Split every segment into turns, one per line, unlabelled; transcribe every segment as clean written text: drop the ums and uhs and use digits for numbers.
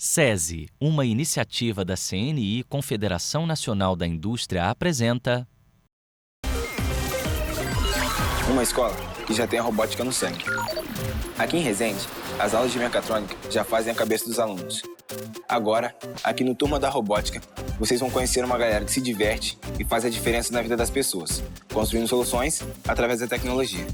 SESI, uma iniciativa da CNI, Confederação Nacional da Indústria, apresenta...
Uma escola que já tem a robótica no sangue. Aqui em Resende, as aulas de mecatrônica já fazem a cabeça dos alunos. Agora, aqui no Turma da Robótica, vocês vão conhecer uma galera que se diverte e faz a diferença na vida das pessoas, construindo soluções através da tecnologia.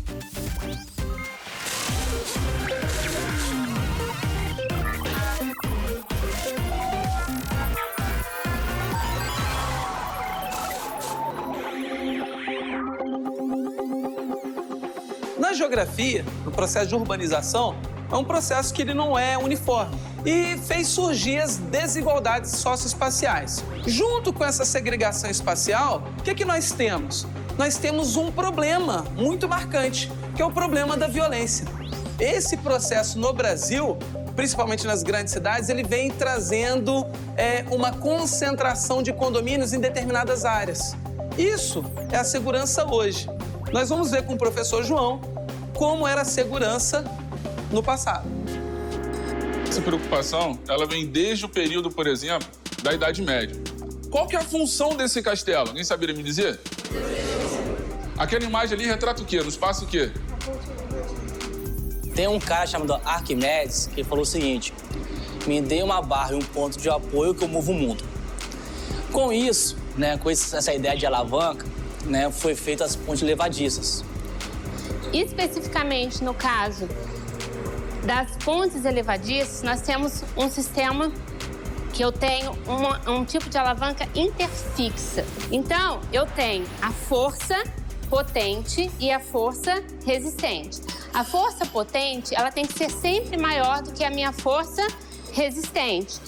Na geografia, no processo de urbanização, é um processo que ele não é uniforme e fez surgir as desigualdades socioespaciais. Junto com essa segregação espacial, o que nós temos? Nós temos um problema muito marcante, que é o problema da violência. Esse processo no Brasil, principalmente nas grandes cidades, ele vem trazendo uma concentração de condomínios em determinadas áreas. Isso é a segurança hoje. Nós vamos ver com o professor João como era a segurança no passado.
Essa preocupação, ela vem desde o período, por exemplo, da Idade Média. Qual que é a função desse castelo? Alguém saberia me dizer? Aquela imagem ali retrata o quê? No espaço o quê?
Tem um cara chamado Arquimedes que falou o seguinte: me dê uma barra e um ponto de apoio que eu movo o mundo. Com isso, com essa ideia de alavanca, foi feita as pontes levadiças.
Especificamente no caso das pontes elevadiças, nós temos um sistema que eu tenho um tipo de alavanca interfixa. Então, eu tenho a força potente e a força resistente. A força potente, ela tem que ser sempre maior do que a minha força resistente.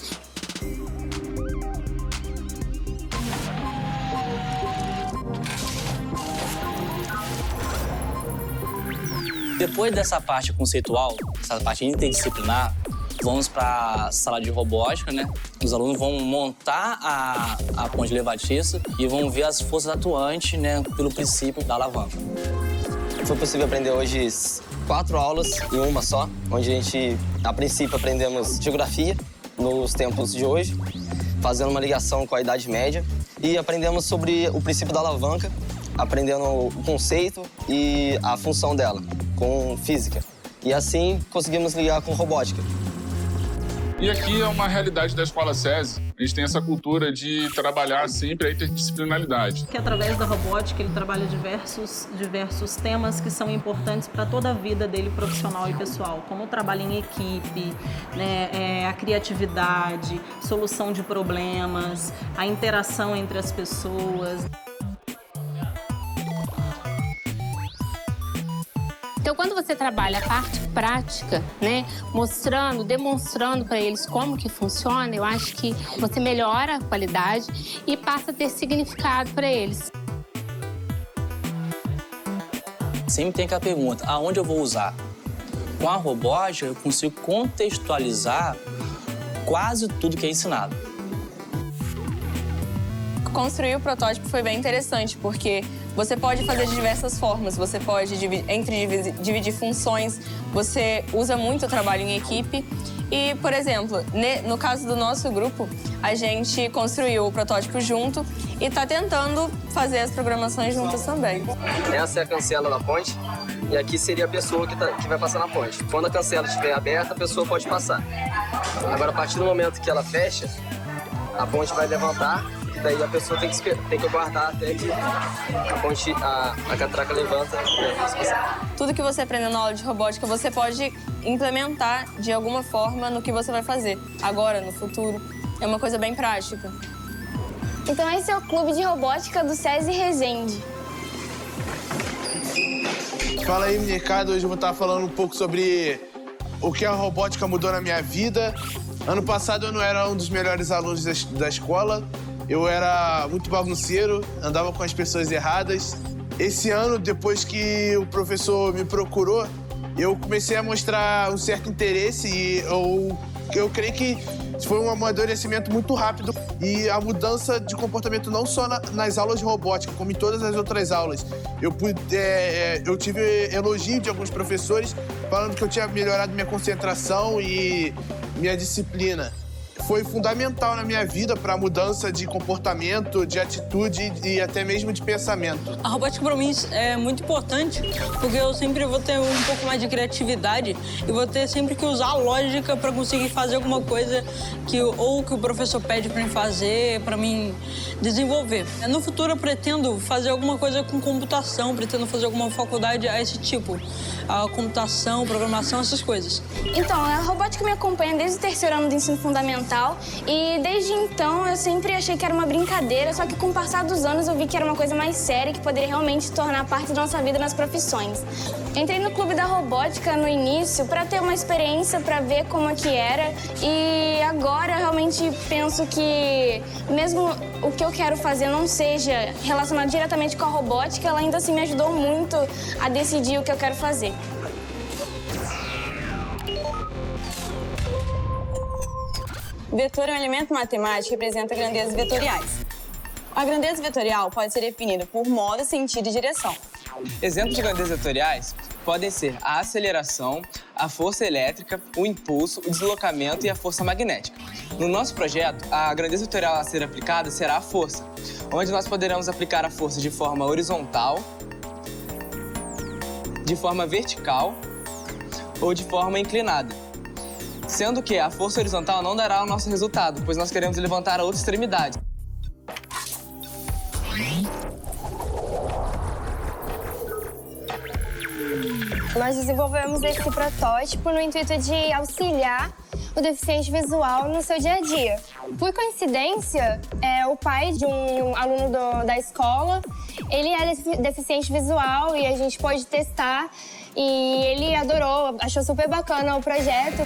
Depois dessa parte conceitual, essa parte interdisciplinar, vamos para a sala de robótica, Os alunos vão montar a ponte levadiça e vão ver as forças atuantes, pelo princípio da alavanca.
Foi possível aprender hoje 4 aulas em uma só, onde a gente, a princípio, aprendemos geografia nos tempos de hoje, fazendo uma ligação com a Idade Média, e aprendemos sobre o princípio da alavanca, aprendendo o conceito e a função dela, com física. E assim conseguimos ligar com robótica.
E aqui é uma realidade da Escola SESI. A gente tem essa cultura de trabalhar sempre a interdisciplinaridade.
Que através da robótica ele trabalha diversos temas que são importantes para toda a vida dele profissional e pessoal, como o trabalho em equipe, a criatividade, solução de problemas, a interação entre as pessoas.
Então, quando você trabalha a parte prática, demonstrando para eles como que funciona, eu acho que você melhora a qualidade e passa a ter significado para eles.
Sempre tem aquela pergunta: aonde eu vou usar? Com a robótica, eu consigo contextualizar quase tudo que é ensinado.
Construir o protótipo foi bem interessante, porque você pode fazer de diversas formas. Você pode dividir funções, você usa muito o trabalho em equipe. E, por exemplo, no caso do nosso grupo, a gente construiu o protótipo junto e está tentando fazer as programações juntas também.
Essa é a cancela da ponte e aqui seria a pessoa que vai passar na ponte. Quando a cancela estiver aberta, a pessoa pode passar. Agora, a partir do momento que ela fecha, a ponte vai levantar. Daí a pessoa tem que aguardar até que a catraca levanta e passar.
Tudo que você aprende na aula de robótica, você pode implementar de alguma forma no que você vai fazer agora, no futuro. É uma coisa bem prática.
Então esse é o Clube de Robótica do SESI Resende.
Fala aí, molecada. Hoje eu vou estar falando um pouco sobre o que a robótica mudou na minha vida. Ano passado eu não era um dos melhores alunos da escola. Eu era muito bagunceiro, andava com as pessoas erradas. Esse ano, depois que o professor me procurou, eu comecei a mostrar um certo interesse e eu creio que foi um amadurecimento muito rápido e a mudança de comportamento não só nas aulas de robótica, como em todas as outras aulas. Eu tive elogio de alguns professores falando que eu tinha melhorado minha concentração e minha disciplina. foi fundamental na minha vida para a mudança de comportamento, de atitude e até mesmo de pensamento.
A robótica para mim é muito importante porque eu sempre vou ter um pouco mais de criatividade e vou ter sempre que usar a lógica para conseguir fazer alguma coisa que o professor pede para mim fazer, para mim desenvolver. No futuro eu pretendo fazer alguma coisa com computação, pretendo fazer alguma faculdade a esse tipo, a computação, programação, essas coisas.
Então, a robótica me acompanha desde o terceiro ano do ensino fundamental e desde então eu sempre achei que era uma brincadeira, só que com o passar dos anos eu vi que era uma coisa mais séria que poderia realmente se tornar parte da nossa vida nas profissões. Entrei no clube da robótica no início para ter uma experiência, para ver como é que era e agora realmente penso que mesmo o que eu quero fazer não seja relacionado diretamente com a robótica, ela ainda assim me ajudou muito a decidir o que eu quero fazer.
Vetor é um elemento matemático que representa grandezas vetoriais. A grandeza vetorial pode ser definida por modo, sentido e direção.
Exemplos de grandezas vetoriais podem ser a aceleração, a força elétrica, o impulso, o deslocamento e a força magnética. No nosso projeto, a grandeza vetorial a ser aplicada será a força, onde nós poderemos aplicar a força de forma horizontal, de forma vertical ou de forma inclinada. Sendo que a força horizontal não dará o nosso resultado, pois nós queremos levantar a outra extremidade.
Nós desenvolvemos esse protótipo no intuito de auxiliar o deficiente visual no seu dia a dia. Por coincidência, o pai de um aluno da escola, ele é deficiente visual e a gente pôde testar e ele adorou, achou super bacana o projeto.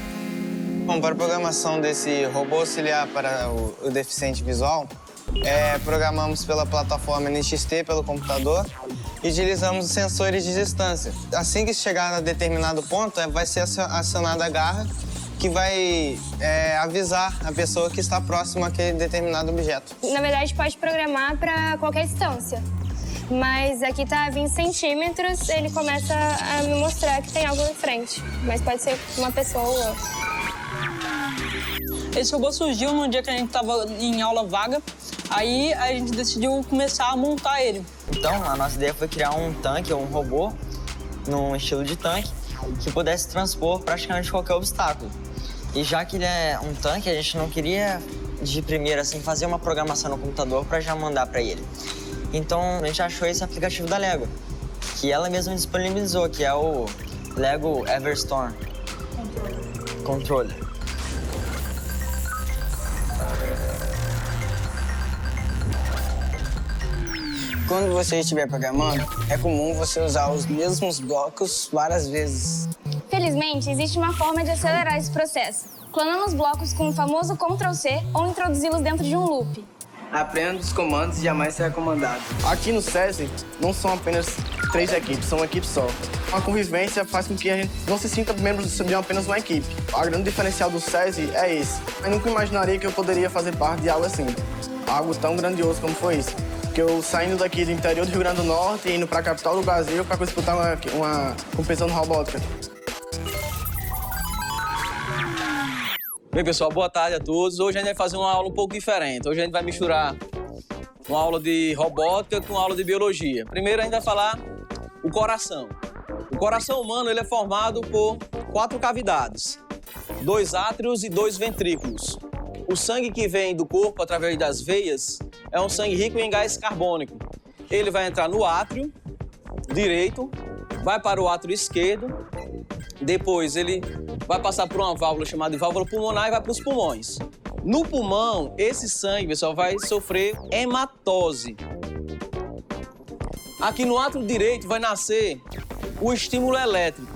Bom, para a programação desse robô auxiliar para o deficiente visual, programamos pela plataforma NXT, pelo computador, e utilizamos sensores de distância. Assim que chegar a determinado ponto, vai ser acionada a garra, que vai avisar a pessoa que está próxima àquele determinado objeto.
Na verdade, pode programar para qualquer distância. Mas aqui tá a 20 centímetros, ele começa a me mostrar que tem algo em frente. Mas pode ser uma pessoa ou outra.
Esse robô surgiu num dia que a gente estava em aula vaga, aí a gente decidiu começar a montar ele.
Então, a nossa ideia foi criar um tanque, ou um robô, num estilo de tanque, que pudesse transpor praticamente qualquer obstáculo. E já que ele é um tanque, a gente não queria, de primeira, assim, fazer uma programação no computador para já mandar para ele. Então, a gente achou esse aplicativo da Lego, que ela mesma disponibilizou, que é o Lego Everstorm Controller.
Quando você estiver programando, é comum você usar os mesmos blocos várias vezes.
Felizmente, existe uma forma de acelerar esse processo. Clonando os blocos com o famoso Ctrl+C ou introduzi-los dentro de um loop.
Aprenda os comandos e jamais será comandado. Aqui no SESI, não são apenas 3 equipes, são uma equipe só. A convivência faz com que a gente não se sinta membros de apenas uma equipe. O grande diferencial do SESI é esse. Eu nunca imaginaria que eu poderia fazer parte de algo assim. Algo tão grandioso como foi isso. Que eu saindo daqui do interior do Rio Grande do Norte e indo para a capital do Brasil para disputar uma competição de robótica.
Bem, pessoal, boa tarde a todos. Hoje a gente vai fazer uma aula um pouco diferente. Hoje a gente vai misturar uma aula de robótica com uma aula de biologia. Primeiro a gente vai falar o coração. O coração humano ele é formado por 4 cavidades, 2 átrios e 2 ventrículos. O sangue que vem do corpo através das veias é um sangue rico em gás carbônico. Ele vai entrar no átrio direito, vai para o átrio esquerdo, depois ele vai passar por uma válvula chamada de válvula pulmonar e vai para os pulmões. No pulmão, esse sangue, pessoal, vai sofrer hematose. Aqui no átrio direito vai nascer o estímulo elétrico,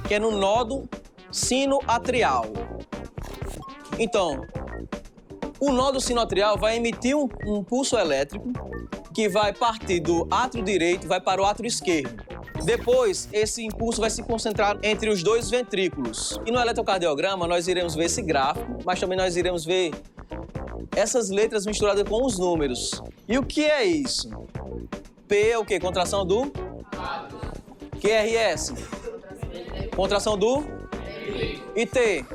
que é no nódo sinoatrial. Então, o nódo sinoatrial vai emitir um pulso elétrico que vai partir do átrio direito e vai para o átrio esquerdo. Depois, esse impulso vai se concentrar entre os 2 ventrículos. E no eletrocardiograma, nós iremos ver esse gráfico, mas também nós iremos ver essas letras misturadas com os números. E o que é isso? P é o quê? Contração do? QRS? Contração do? E T?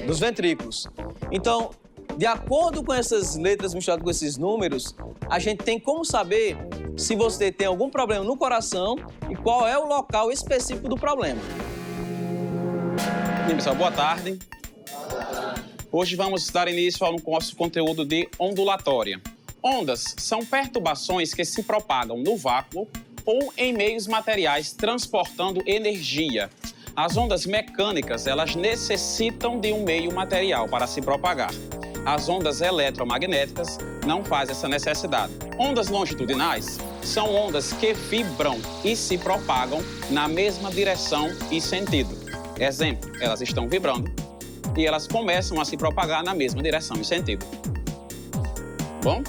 dos ventrículos. Então, de acordo com essas letras misturadas com esses números, a gente tem como saber se você tem algum problema no coração e qual é o local específico do problema.
Bem, pessoal, boa tarde. Hoje vamos dar início ao nosso conteúdo de ondulatória. Ondas são perturbações que se propagam no vácuo ou em meios materiais transportando energia. As ondas mecânicas, elas necessitam de um meio material para se propagar. As ondas eletromagnéticas não fazem essa necessidade. Ondas longitudinais são ondas que vibram e se propagam na mesma direção e sentido. Exemplo, elas estão vibrando e elas começam a se propagar na mesma direção e sentido. Bom,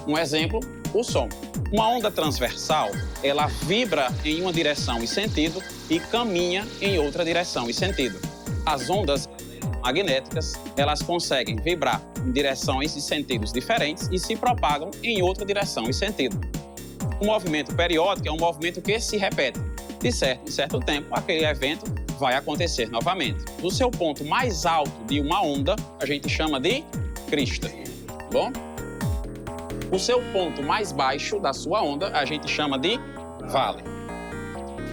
um exemplo, o som. Uma onda transversal, ela vibra em uma direção e sentido e caminha em outra direção e sentido. As ondas magnéticas, elas conseguem vibrar em direções e sentidos diferentes e se propagam em outra direção e sentido. O movimento periódico é um movimento que se repete. De certo tempo, aquele evento vai acontecer novamente. No seu ponto mais alto de uma onda, a gente chama de crista. Bom? O seu ponto mais baixo da sua onda, a gente chama de vale.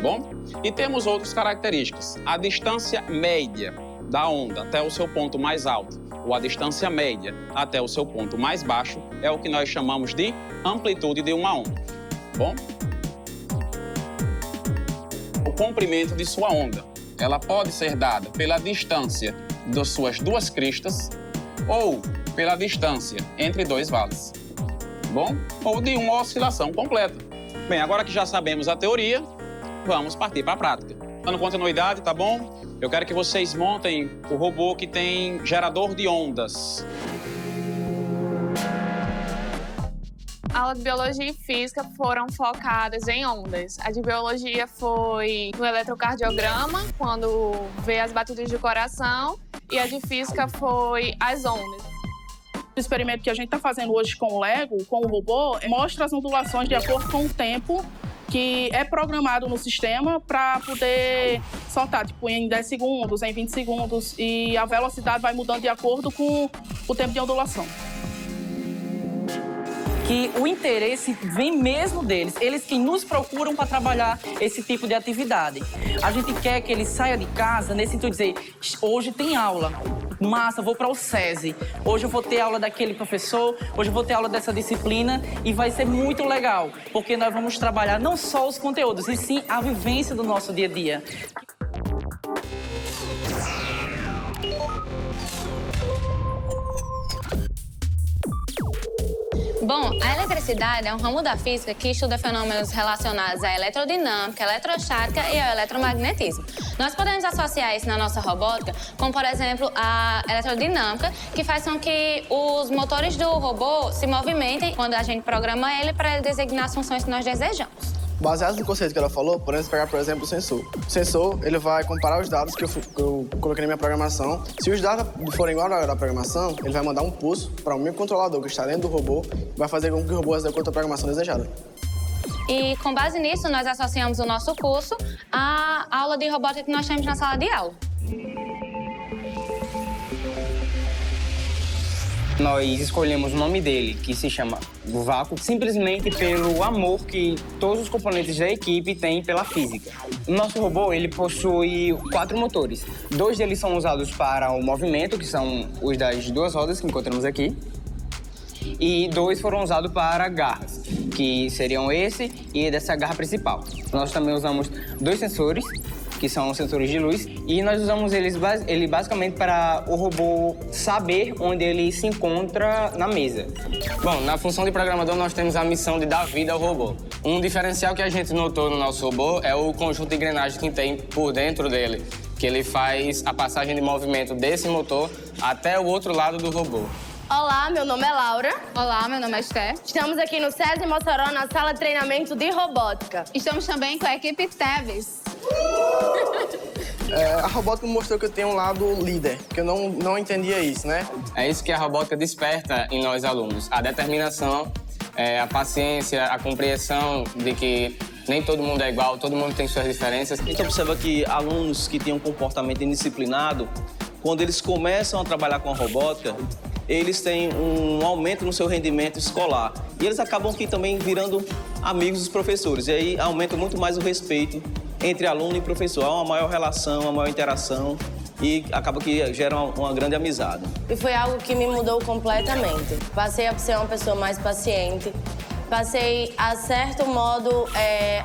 Bom? E temos outras características. A distância média da onda até o seu ponto mais alto, ou a distância média até o seu ponto mais baixo, é o que nós chamamos de amplitude de uma onda. Bom? O comprimento de sua onda, ela pode ser dada pela distância das suas duas cristas ou pela distância entre dois vales. Bom? Ou de uma oscilação completa. Bem, agora que já sabemos a teoria, vamos partir para a prática. Dando continuidade, tá bom? Eu quero que vocês montem o robô que tem gerador de ondas.
A aula de Biologia e Física foram focadas em ondas. A de Biologia foi no eletrocardiograma, quando vê as batidas do coração, e a de Física foi as ondas.
O experimento que a gente está fazendo hoje com o Lego, com o robô, mostra as ondulações de acordo com o tempo que é programado no sistema para poder soltar, tipo, em 10 segundos, em 20 segundos, e a velocidade vai mudando de acordo com o tempo de ondulação.
Que o interesse vem mesmo deles, eles que nos procuram para trabalhar esse tipo de atividade. A gente quer que ele saia de casa nesse sentido de dizer, hoje tem aula, massa, vou para o SESI, hoje eu vou ter aula daquele professor, hoje eu vou ter aula dessa disciplina e vai ser muito legal, porque nós vamos trabalhar não só os conteúdos, e sim a vivência do nosso dia a dia.
Bom, a eletricidade é um ramo da física que estuda fenômenos relacionados à elerodinâmica, eletrostática e ao eletromagnetismo. Nós podemos associar isso na nossa robótica com, por exemplo, a elerodinâmica, que faz com que os motores do robô se movimentem quando a gente programa ele para designar as funções que nós desejamos.
Baseado no conceito que ela falou, podemos pegar, por exemplo, o sensor. O sensor, ele vai comparar os dados que eu coloquei na minha programação. Se os dados forem igual à da programação, ele vai mandar um pulso para o microcontrolador que está dentro do robô e vai fazer com que o robô execute a programação desejada.
E com base nisso, nós associamos o nosso curso à aula de robótica que nós temos na sala de aula.
Nós escolhemos o nome dele, que se chama Vácuo, simplesmente pelo amor que todos os componentes da equipe têm pela física. O nosso robô, ele possui 4 motores. 2 deles são usados para o movimento, que são os das 2 rodas que encontramos aqui. E 2 foram usados para garras, que seriam esse e dessa garra principal. Nós também usamos 2 sensores, que são sensores de luz, e nós usamos ele basicamente para o robô saber onde ele se encontra na mesa.
Bom, na função de programador nós temos a missão de dar vida ao robô. Um diferencial que a gente notou no nosso robô é o conjunto de engrenagens que tem por dentro dele, que ele faz a passagem de movimento desse motor até o outro lado do robô.
Olá, meu nome é Laura.
Olá, meu nome é Esther.
Estamos aqui no SESI Mossoró, na sala de treinamento de robótica.
Estamos também com a equipe Teves.
A robótica mostrou que eu tenho um lado líder, que eu não entendia isso, né?
É isso que a robótica desperta em nós alunos. A determinação, a paciência, a compreensão de que nem todo mundo é igual, todo mundo tem suas diferenças.
A gente observa que alunos que têm um comportamento indisciplinado quando eles começam a trabalhar com a robótica, eles têm um aumento no seu rendimento escolar. E eles acabam aqui também virando amigos dos professores. E aí aumenta muito mais o respeito entre aluno e professor. Há uma maior relação, uma maior interação e acaba que gera uma grande amizade.
E foi algo que me mudou completamente. Passei a ser uma pessoa mais paciente. Passei a, certo modo,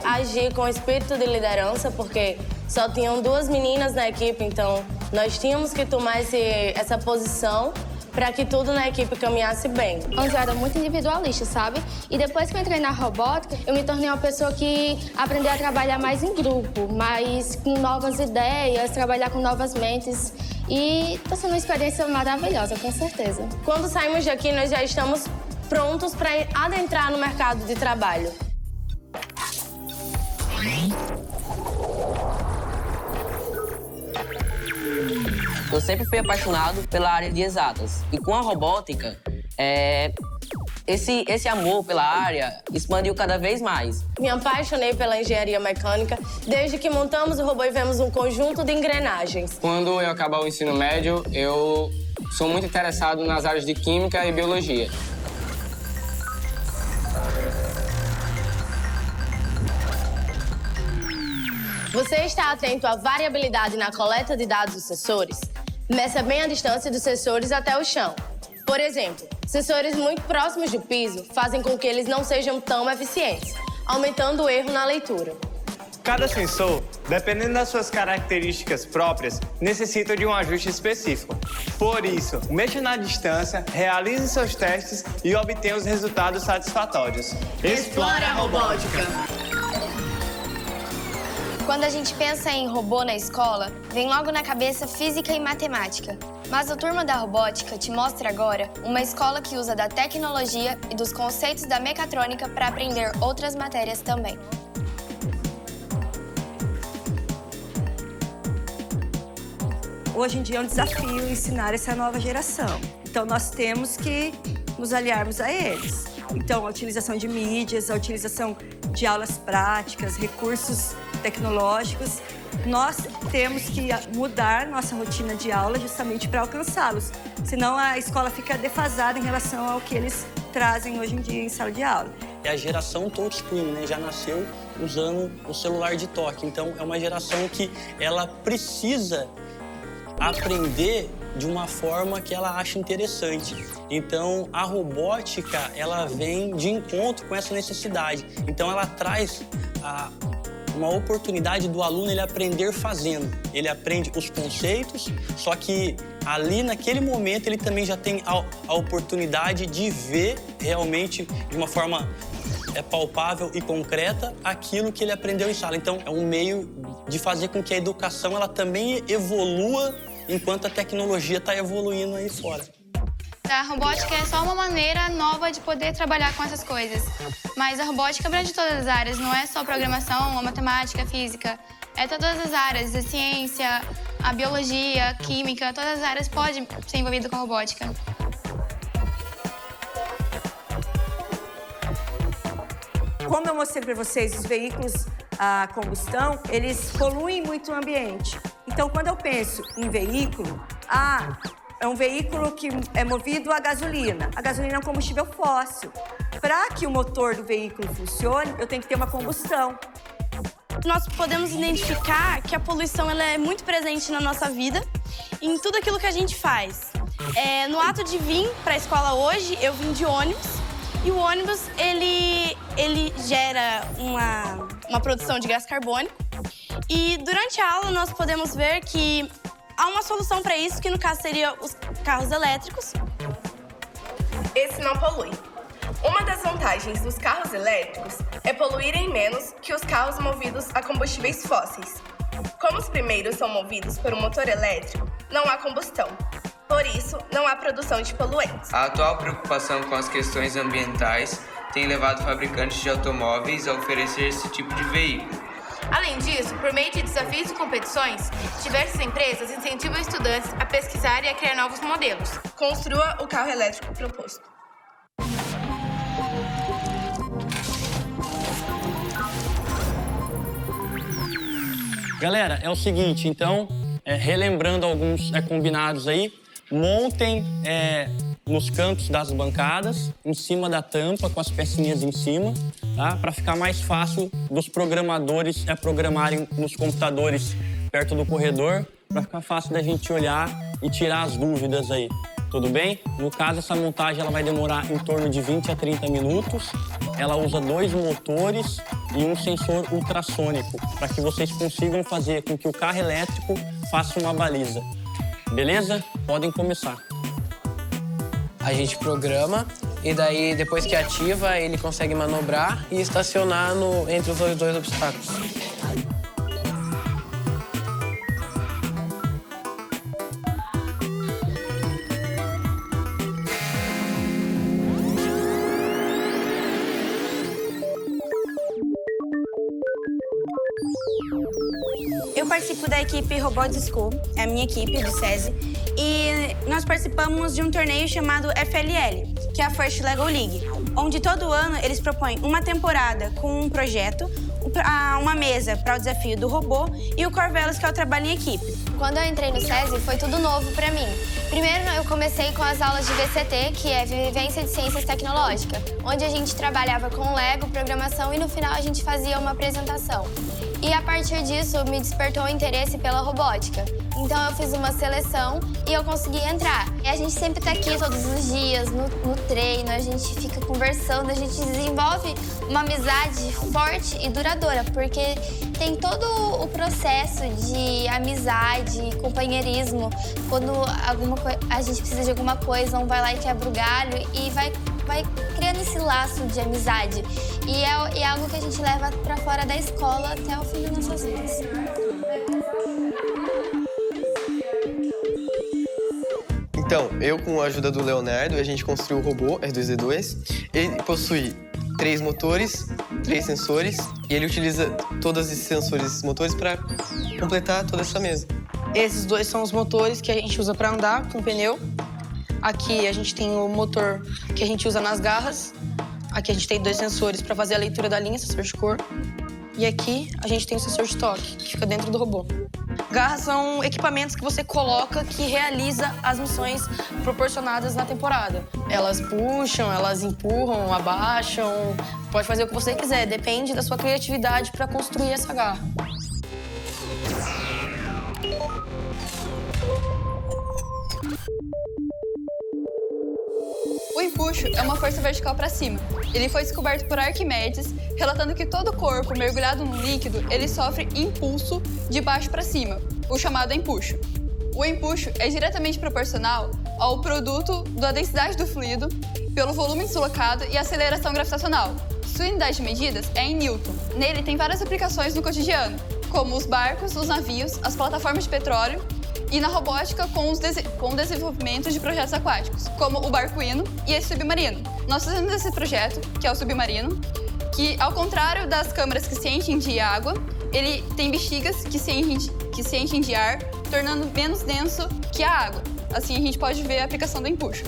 agir com espírito de liderança, porque só tinham 2 meninas na equipe, então nós tínhamos que tomar essa posição para que tudo na equipe caminhasse bem.
Antes eu era muito individualista, sabe? E depois que eu entrei na robótica, eu me tornei uma pessoa que aprendeu a trabalhar mais em grupo, mais com novas ideias, trabalhar com novas mentes. E está sendo uma experiência maravilhosa, com certeza.
Quando saímos daqui, nós já estamos prontos para adentrar no mercado de trabalho.
Eu sempre fui apaixonado pela área de exatas. E com a robótica, esse amor pela área expandiu cada vez mais.
Me apaixonei pela engenharia mecânica desde que montamos o robô e vemos um conjunto de engrenagens.
Quando eu acabar o ensino médio, eu sou muito interessado nas áreas de química e biologia.
Você está atento à variabilidade na coleta de dados dos sensores? Meça bem a distância dos sensores até o chão. Por exemplo, sensores muito próximos do piso fazem com que eles não sejam tão eficientes, aumentando o erro na leitura.
Cada sensor, dependendo das suas características próprias, necessita de um ajuste específico. Por isso, mexa na distância, realize seus testes e obtenha os resultados satisfatórios.
Explore a robótica!
Quando a gente pensa em robô na escola, vem logo na cabeça física e matemática. Mas a Turma da Robótica te mostra agora uma escola que usa da tecnologia e dos conceitos da mecatrônica para aprender outras matérias também.
Hoje em dia é um desafio ensinar essa nova geração. Então nós temos que nos aliarmos a eles. Então a utilização de mídias, a utilização de aulas práticas, recursos tecnológicos, nós temos que mudar nossa rotina de aula justamente para alcançá-los. Senão a escola fica defasada em relação ao que eles trazem hoje em dia em sala de aula.
É a geração touchscreen, né? Já nasceu usando o celular de toque. Então é uma geração que ela precisa aprender de uma forma que ela acha interessante. Então, a robótica, ela vem de encontro com essa necessidade. Então, ela traz uma oportunidade do aluno ele aprender fazendo. Ele aprende os conceitos, só que ali, naquele momento, ele também já tem a oportunidade de ver realmente de uma forma palpável e concreta aquilo que ele aprendeu em sala. Então, é um meio de fazer com que a educação ela também evolua enquanto a tecnologia está evoluindo aí fora.
A robótica é só uma maneira nova de poder trabalhar com essas coisas. Mas a robótica abrange todas as áreas, não é só programação, a matemática, a física. É todas as áreas, a ciência, a biologia, a química, todas as áreas podem ser envolvidas com a robótica.
Como eu mostrei para vocês, os veículos a combustão, eles poluem muito o ambiente. Então, quando eu penso em veículo, é um veículo que é movido a gasolina. A gasolina é um combustível fóssil. Para que o motor do veículo funcione, eu tenho que ter uma combustão.
Nós podemos identificar que a poluição ela é muito presente na nossa vida, em tudo aquilo que a gente faz. No ato de vir para a escola hoje, eu vim de ônibus. E o ônibus, ele gera uma produção de gás carbônico. E durante a aula, nós podemos ver que há uma solução para isso, que no caso seria os carros elétricos.
Esse não polui. Uma das vantagens dos carros elétricos é poluírem menos que os carros movidos a combustíveis fósseis. Como os primeiros são movidos por um motor elétrico, não há combustão. Por isso, não há produção de poluentes.
A atual preocupação com as questões ambientais tem levado fabricantes de automóveis a oferecer esse tipo de veículo.
Além disso, por meio de desafios e competições, diversas empresas incentivam estudantes a pesquisar e a criar novos modelos.
Construa o carro elétrico proposto.
Galera, é o seguinte, então,
relembrando alguns combinados aí, montem nos cantos das bancadas, em cima da tampa, com as pecinhas em cima, tá? Para ficar mais fácil dos programadores programarem nos computadores perto do corredor, para ficar fácil da gente olhar e tirar as dúvidas aí. Tudo bem? No caso, essa montagem ela vai demorar em torno de 20 a 30 minutos. Ela usa 2 motores e um sensor ultrassônico para que vocês consigam fazer com que o carro elétrico faça uma baliza. Beleza? Podem começar.
A gente programa e daí, depois que ativa, ele consegue manobrar e estacionar entre os dois obstáculos.
Eu participo da equipe Robotics School, é a minha equipe do SESI, e nós participamos de um torneio chamado FLL, que é a First Lego League, onde todo ano eles propõem uma temporada com um projeto, uma mesa para o desafio do robô e o Corvelos, que é o trabalho em equipe.
Quando eu entrei no SESI, foi tudo novo para mim. Primeiro, eu comecei com as aulas de VCT, que é Vivência de Ciências Tecnológicas, onde a gente trabalhava com Lego, programação e no final a gente fazia uma apresentação. E a partir disso, me despertou o interesse pela robótica. Então eu fiz uma seleção e eu consegui entrar. E a gente sempre tá aqui todos os dias, no treino, a gente fica conversando, a gente desenvolve uma amizade forte e duradoura, porque tem todo o processo de amizade, companheirismo. Quando a gente precisa de alguma coisa, um vai lá e quebra o galho e vai criando esse laço de amizade. E é algo que a gente leva pra fora da escola até o fim das nossas vidas.
Então, eu com a ajuda do Leonardo, a gente construiu o robô R2D2. Ele possui 3 motores, 3 sensores, e ele utiliza todos esses sensores e esses motores para completar toda essa mesa.
Esses 2 são os motores que a gente usa para andar com o pneu. Aqui a gente tem o motor que a gente usa nas garras. Aqui a gente tem 2 sensores para fazer a leitura da linha, sensor de cor. E aqui a gente tem o sensor de toque, que fica dentro do robô. Garras são equipamentos que você coloca que realiza as missões proporcionadas na temporada. Elas puxam, elas empurram, abaixam, pode fazer o que você quiser, depende da sua criatividade para construir essa garra.
O empuxo é uma força vertical para cima. Ele foi descoberto por Arquimedes, relatando que todo corpo mergulhado no líquido, ele sofre impulso de baixo para cima, o chamado empuxo. O empuxo é diretamente proporcional ao produto da densidade do fluido pelo volume deslocado e aceleração gravitacional. Sua unidade de medidas é em Newton. Nele tem várias aplicações no cotidiano, como os barcos, os navios, as plataformas de petróleo, e na robótica com o desenvolvimento de projetos aquáticos, como o barco-hino e esse submarino. Nós fizemos esse projeto, que é o submarino, que, ao contrário das câmaras que se enchem de água, ele tem bexigas que se enchem de ar, tornando menos denso que a água. Assim a gente pode ver a aplicação do empuxo.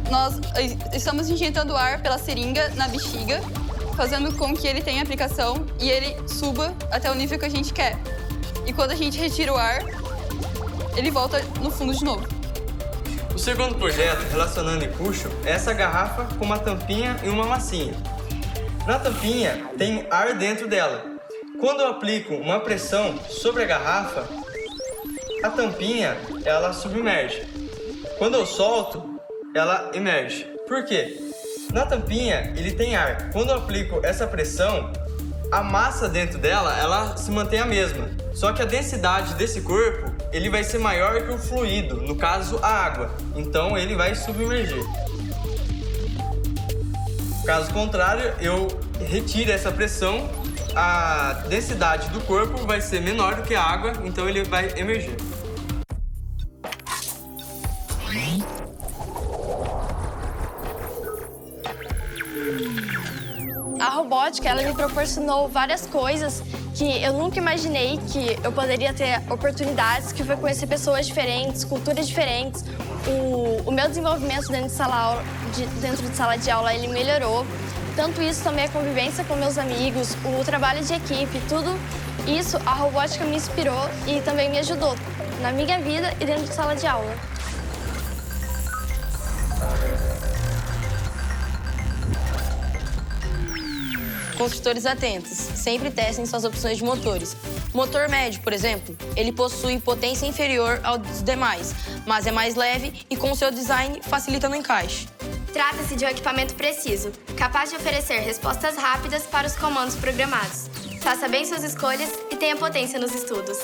Nós estamos injetando ar pela seringa na bexiga, fazendo com que ele tenha aplicação e ele suba até o nível que a gente quer. E quando a gente retira o ar, ele volta no fundo de novo.
O segundo projeto, relacionando empuxo, é essa garrafa com uma tampinha e uma massinha. Na tampinha tem ar dentro dela. Quando eu aplico uma pressão sobre a garrafa, a tampinha ela submerge. Quando eu solto, ela emerge. Por quê? Na tampinha ele tem ar. Quando eu aplico essa pressão, a massa dentro dela ela se mantém a mesma. Só que a densidade desse corpo ele vai ser maior que o fluido, no caso a água. Então ele vai submergir. Caso contrário, eu retiro essa pressão, a densidade do corpo vai ser menor do que a água, então ele vai emergir.
A robótica, ela me proporcionou várias coisas que eu nunca imaginei que eu poderia ter oportunidades, que foi conhecer pessoas diferentes, culturas diferentes. O meu desenvolvimento dentro de sala de aula, ele melhorou. Tanto isso, também a convivência com meus amigos, o trabalho de equipe, tudo
Isso, a robótica me inspirou e também me ajudou na minha vida e dentro de sala de aula.
Construtores atentos, sempre testem suas opções de motores. Motor médio, por exemplo, ele possui potência inferior aos demais, mas é mais leve e com seu design facilita no encaixe.
Trata-se de um equipamento preciso, capaz de oferecer respostas rápidas para os comandos programados. Faça bem suas escolhas e tenha potência nos estudos.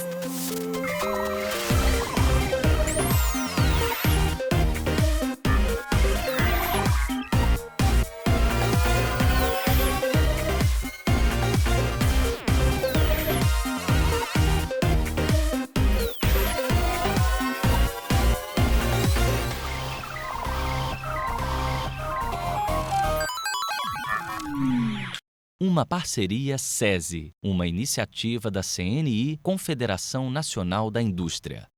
Uma parceria SESI, uma iniciativa da CNI, Confederação Nacional da Indústria.